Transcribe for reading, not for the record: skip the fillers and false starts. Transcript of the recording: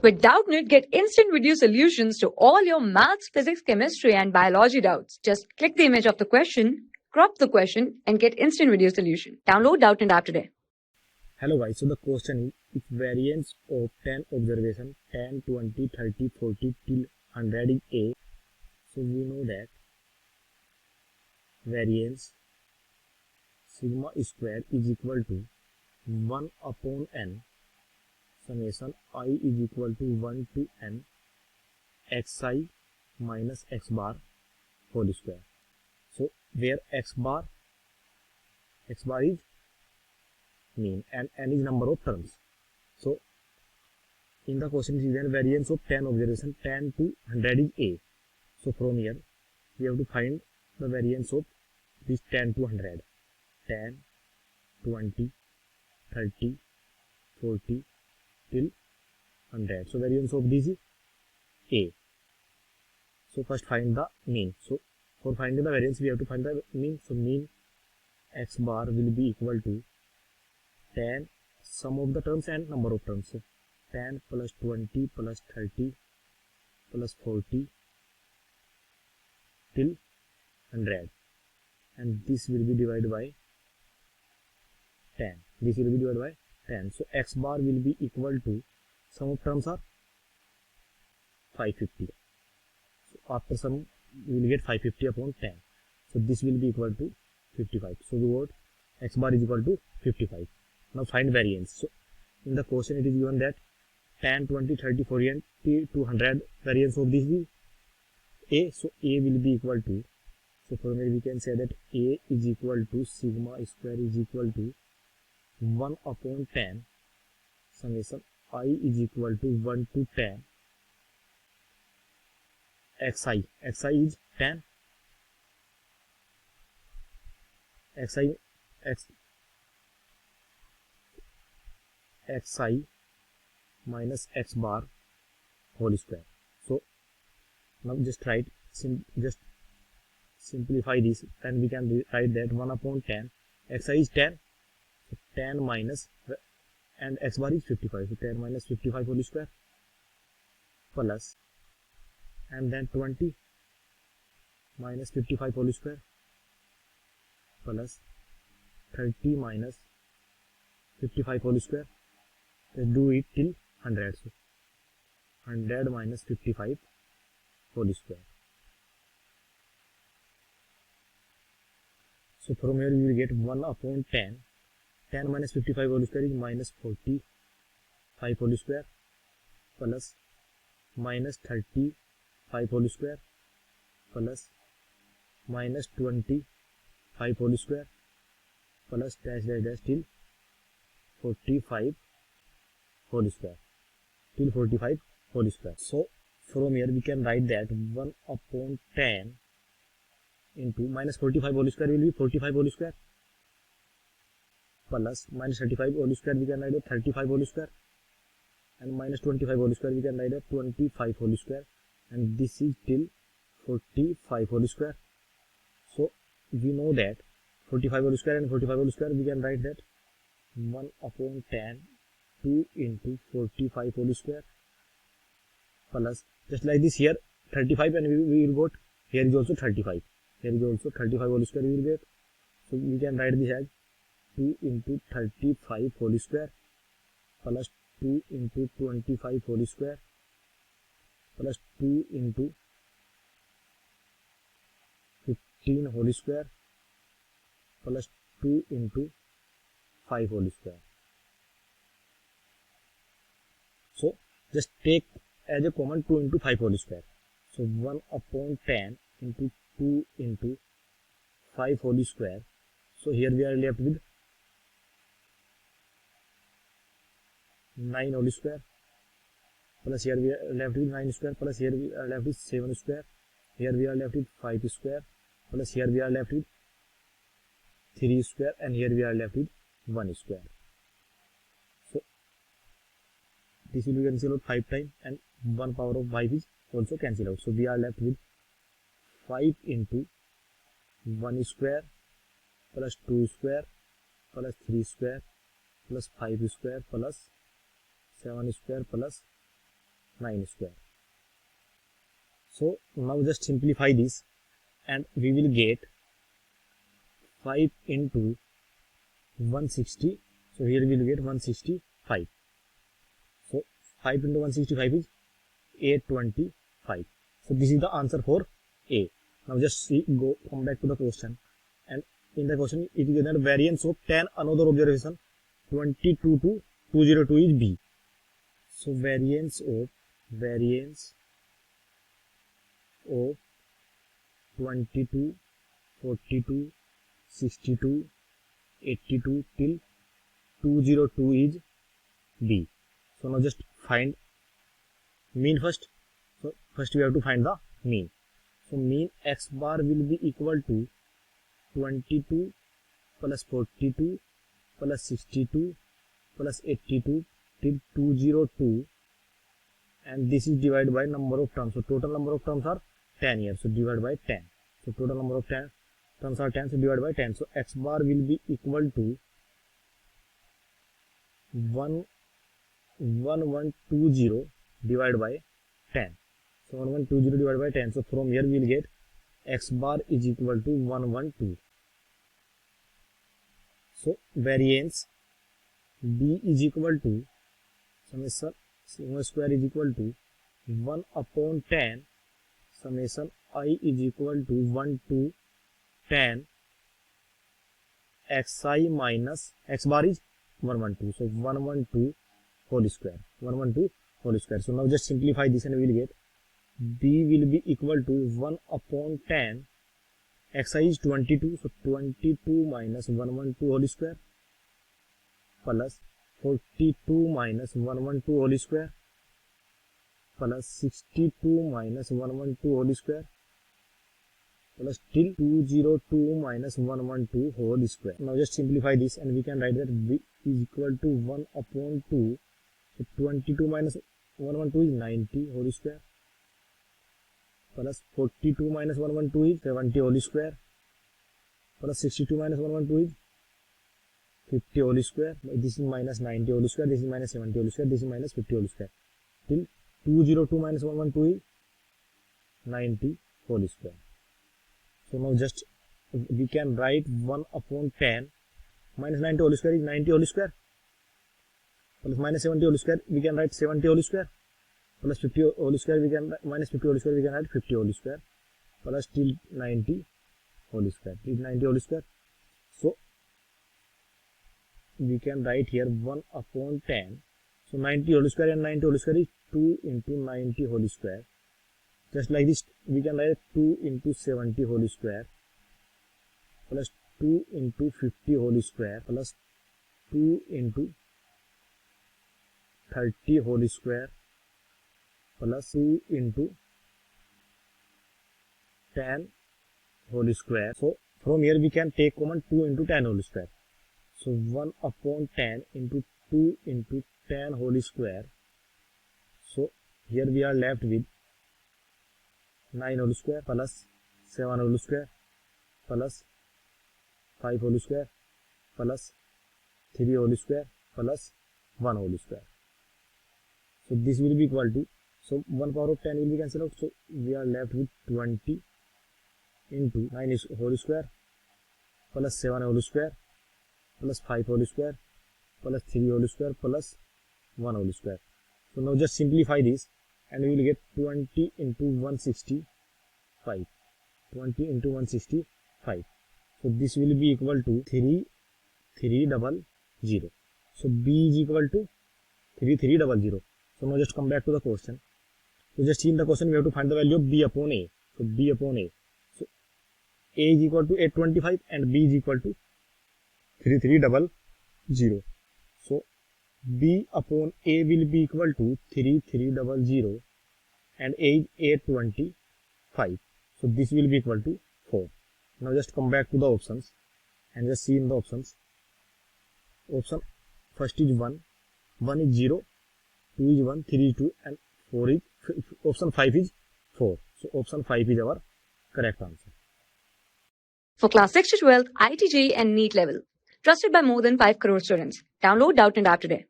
With Doubtnut, get instant video solutions to all your maths, physics, chemistry, and biology doubts. Just click the image of the question, crop the question, and get instant video solution. Download Doubtnut app today. Hello guys, so the question is, if variance of 10 observation 10, 20, 30, 40 till 100 is A, so we know that variance sigma square is equal to 1 upon n summation I is equal to 1 to n xi minus x bar whole square. So where x bar is mean and n is number of terms. So in the question is given variance of 10 observation 10 to 100 is A. So from here we have to find the variance of this 10 to 100. 10, 20, 30, 40 till 100. So variance of this is A. So first find the mean. So for finding the variance we have to find the mean. So mean x bar will be equal to 10 sum of the terms and number of terms. So 10 plus 20 plus 30 plus 40 till 100, and this will be divided by 10. This will be divided by 10. So x bar will be equal to sum of terms are 550. So after sum we will get 550 upon 10. So this will be equal to 55. So we got x bar is equal to 55. Now find variance. So in the question it is given that 10, 20, 30, 40 and 200 variance of this is A. So A will be equal to, so from here we can say that A is equal to sigma square is equal to 1 upon 10 summation I is equal to 1 to 10 xi. Xi is 10. Xi minus x bar whole square. So now just just simplify this and we can write that 1 upon 10 xi is 10, so 10 minus and x bar is 55, so 10 minus 55 whole square plus, and then 20 minus 55 whole square plus 30 minus 55 whole square. Let's do it till 100. So 100 minus 55 whole square. So from here we will get 1 upon 10. 10 minus 55 whole square is minus 45 whole square plus minus 35 whole square plus minus 25 whole square plus dash dash dash till 45 whole square till 45 whole square. So from here we can write that 1 upon 10 into minus 45 whole square will be 45 whole square plus minus 35 whole square we can write it 35 whole square, and minus 25 whole square we can write it 25 whole square, and this is till 45 whole square. So we know that 45 whole square and 45 whole square we can write that 1 upon 10 2 into 45 whole square plus, just like this here 35 and we will got here is also 35, here is also 35 whole square we will get. So we can write this as 2 into 35 whole square plus 2 into 25 whole square plus 2 into 15 whole square plus 2 into 5 whole square. So just take as a common 2 into 5 whole square. So 1 upon 10 into 2 into 5 whole square. So here we are left with 9 whole square plus here we are left with 9 square plus here we are left with 7 square. Here we are left with 5 square plus here we are left with 3 square, and here we are left with 1 square. So this will be cancelled out 5 times and 1 power of 5 is also cancelled out. So we are left with 5 into 1 square plus 2 square plus 3 square plus 5 square plus 7 square plus 9 square. So now just simplify this and we will get 5 into 160. So here we will get 165. So 5 into 165 is 825. So this is the answer for A. Now just see, come back to the question, and in the question it is given variance of 10 another observation 22 to 202 is B. So variance of 22, 42, 62, 82 till 202 is B. So now just find mean first. So first we have to find the mean. So mean x bar will be equal to 22 plus 42 plus 62 plus 82 till 202, and this is divided by number of terms. So total number of terms are 10 here, so divide by 10. So total number of terms are 10, so divide by 10. So x bar will be equal to 1120 divided by 10. So 1120 divided by 10. So from here we will get x bar is equal to 112. So variance B is equal to summation sigma square is equal to 1 upon 10 summation I is equal to 1 to 10 xi minus x bar is 112. So 112 whole square. 112 whole square. So now just simplify this and we will get B will be equal to 1 upon 10. Xi is 22. So 22 minus 112 whole square plus 42 minus 112 whole square plus 62 minus 112 whole square plus till 202 minus 112 whole square. Now just simplify this and we can write that B is equal to 1 upon 2. So 22 minus 112 is 90 whole square plus 42 minus 112 is 70 whole square plus 62 minus 112 is 50 whole square. This is minus 90 whole square, this is minus 70 whole square, this is minus 50 whole square till 202 minus 112 is 90 whole square. So now just we can write 1 upon 10 minus 90 whole square is 90 whole square plus minus 70 whole square we can write 70 whole square plus 50 whole square we can minus 50 whole square we can write 50 whole square plus till 90 whole square till 90 whole square. So we can write here 1 upon 10. So 90 whole square and 90 whole square is 2 into 90 whole square. Just like this we can write 2 into 70 whole square plus 2 into 50 whole square plus 2 into 30 whole square plus 2 into 10 whole square. So from here we can take common 2 into 10 whole square. So 1 upon 10 into 2 into 10 whole square. So here we are left with 9 whole square plus 7 whole square plus 5 whole square plus 3 whole square plus 1 whole square. So this will be equal to, so 1 power of 10 will be cancelled out. So we are left with 20 into 9 whole square plus 7 whole square plus 5 whole square plus 3 whole square plus 1 whole square. So now just simplify this and we will get 20 into 165. 20 into 165. So this will be equal to 3300. So B is equal to 3300. So now just come back to the question. So just see in the question we have to find the value of B upon A. So B upon A. So A is equal to 825 and B is equal to 3300. So B upon A will be equal to 3300 and A is 825. So this will be equal to 4. Now just come back to the options and just see in the options. Option first is 1, 1 is 0, 2 is 1, 3 is 2 and 4 is, option 5 is 4. So option 5 is our correct answer. For class 6 to 12, IIT JEE and NEET level. Trusted by more than 5 crore students. Download Doubtnut App today.